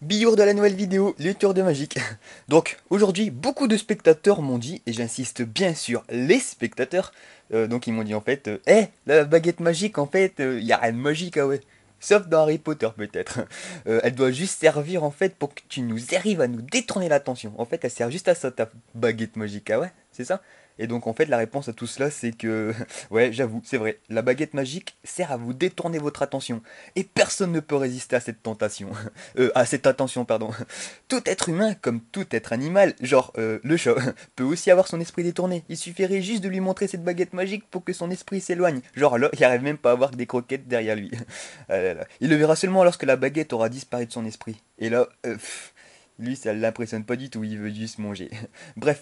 Biour de la nouvelle vidéo, les tours de magique. Donc aujourd'hui, beaucoup de spectateurs m'ont dit, et j'insiste bien sur les spectateurs, donc ils m'ont dit en fait, la baguette magique en fait, y a rien de magique ah ouais. Sauf dans Harry Potter peut-être. Elle doit juste servir en fait pour que tu nous arrives à nous détourner l'attention. En fait, elle sert juste à ça ta baguette magique ah ouais, c'est ça? Et donc en fait la réponse à tout cela c'est que, ouais j'avoue, c'est vrai, la baguette magique sert à vous détourner votre attention. Et personne ne peut résister à cette tentation. À cette attention, pardon. Tout être humain, comme tout être animal, genre le chat, peut aussi avoir son esprit détourné. Il suffirait juste de lui montrer cette baguette magique pour que son esprit s'éloigne. Genre là, il arrive même pas à voir que des croquettes derrière lui. Ah là là. Il le verra seulement lorsque la baguette aura disparu de son esprit. Et là, lui, ça l'impressionne pas du tout, il veut juste manger. Bref,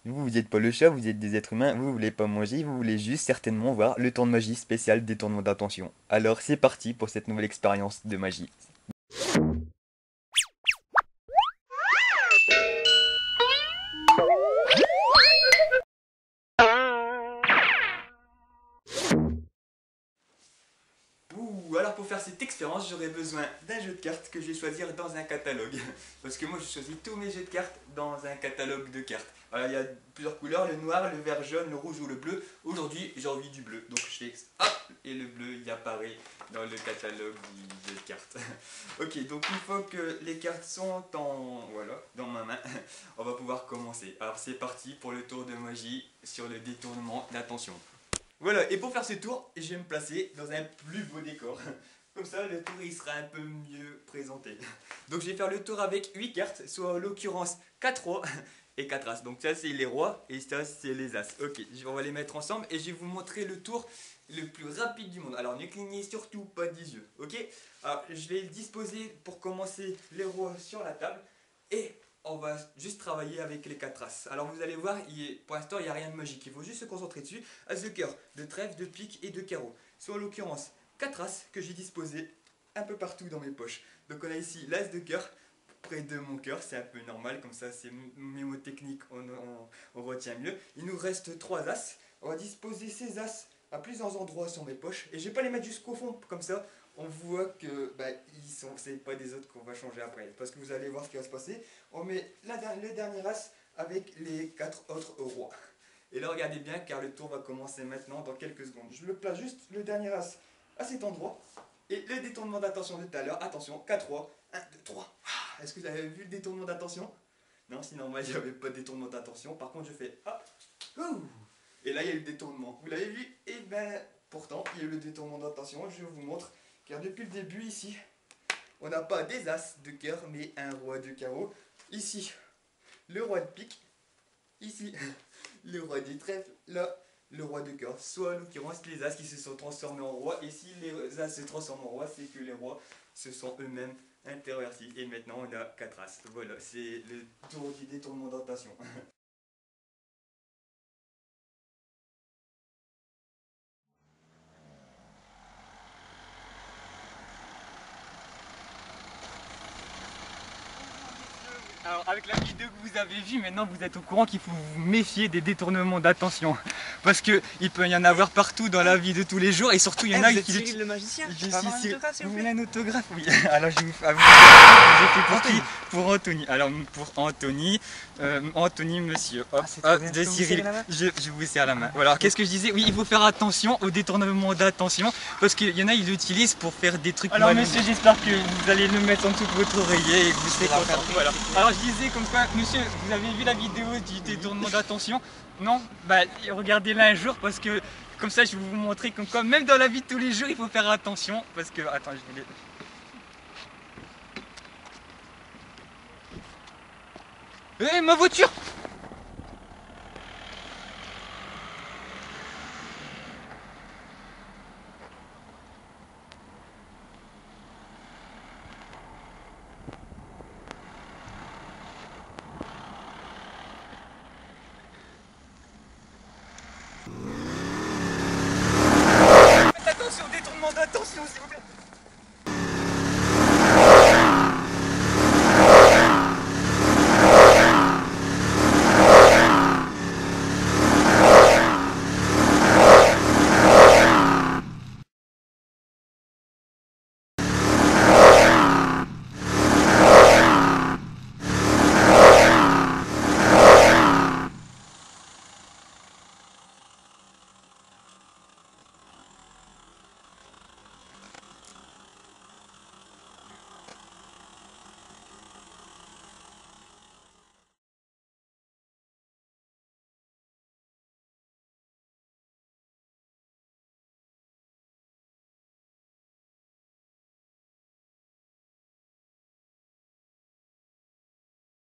vous n'êtes pas le chat, vous êtes des êtres humains, vous voulez pas manger, vous voulez juste certainement voir le tour de magie spécial détournement d'attention. Alors c'est parti pour cette nouvelle expérience de magie. Ouh, alors pour faire cette expérience, j'aurais besoin d'un jeu de cartes que je vais choisir dans un catalogue. Parce que moi, je choisis tous mes jeux de cartes dans un catalogue de cartes. Alors, il y a plusieurs couleurs, le noir, le vert jaune, le rouge ou le bleu. Aujourd'hui, j'ai envie du bleu. Donc, je fais hop, et le bleu, il apparaît dans le catalogue du jeu de cartes. Ok, donc une fois que les cartes sont voilà, dans ma main, on va pouvoir commencer. Alors, c'est parti pour le tour de magie sur le détournement d'attention. Voilà, et pour faire ce tour, je vais me placer dans un plus beau décor. Comme ça, le tour il sera un peu mieux présenté. Donc je vais faire le tour avec 8 cartes, soit en l'occurrence 4 rois et 4 as. Donc ça c'est les rois et ça c'est les as. Ok, on va les mettre ensemble et je vais vous montrer le tour le plus rapide du monde. Alors ne clignez surtout pas des yeux, ok? Alors je vais disposer pour commencer les rois sur la table et on va juste travailler avec les 4 as. Alors vous allez voir, pour l'instant il n'y a rien de magique, il faut juste se concentrer dessus. As de cœur, de trèfle, de pique et de carreau. Soit en l'occurrence 4 as que j'ai disposés un peu partout dans mes poches. Donc on a ici l'as de cœur près de mon cœur, c'est un peu normal, comme ça c'est mémotechnique, on retient mieux. Il nous reste 3 as, on va disposer ces as à plusieurs endroits sur mes poches et je vais pas les mettre jusqu'au fond, comme ça on voit que c'est pas des autres qu'on va changer après, parce que vous allez voir ce qui va se passer. On met le dernier as avec les 4 autres rois. Et là regardez bien car le tour va commencer maintenant dans quelques secondes. Je me place juste le dernier as à cet endroit. Et le détournement d'attention de tout à l'heure, attention, 4 rois, 1, 2, 3. Est-ce que vous avez vu le détournement d'attention? Non, c'est normal, il n'y avait pas de détournement d'attention. Par contre, je fais hop, ouh, et là il y a eu le détournement. Vous l'avez vu? Et ben, pourtant, il y a eu le détournement d'attention. Je vous montre, car depuis le début ici, on n'a pas des as de cœur, mais un roi de carreau. Ici, le roi de pique. Ici, le roi des trèfles. Là, le roi de cœur. Soit en l'occurrence les as qui se sont transformés en roi. Et si les as se transforment en roi, c'est que les rois se sont eux-mêmes intervertis. Et maintenant, on a 4 as. Voilà, c'est le tour du détournement d'attention. Alors avec la vidéo que vous avez vue, maintenant vous êtes au courant qu'il faut vous méfier des détournements d'attention. Parce que il peut y en avoir partout dans la vie de tous les jours et surtout il y en a vous qui... êtes Cyril le magicien. Je Je peux avoir un suis autographe, s'il vous vous voulez plaît? un autographe? Oui. Alors je j'ai fait pour qui? Pour Anthony. Alors pour Anthony, Anthony monsieur. Hop, C'est trop bien. de Je peux vous serrer Cyril. la main? Je vous serre la main. Voilà. Alors qu'est-ce que je disais? Oui, il faut faire attention aux détournements d'attention parce qu'il y en a ils l'utilisent pour faire des trucs. Alors monsieur, j'espère que vous allez le mettre en dessous de votre oreiller et que vous serez content. Voilà. Alors je disais comme quoi, monsieur, vous avez vu la vidéo du détournement d'attention? Non? Bah regardez-la un jour parce que comme ça je vais vous montrer comme quoi même dans la vie de tous les jours il faut faire attention parce que... Attends, je voulais... Ma voiture!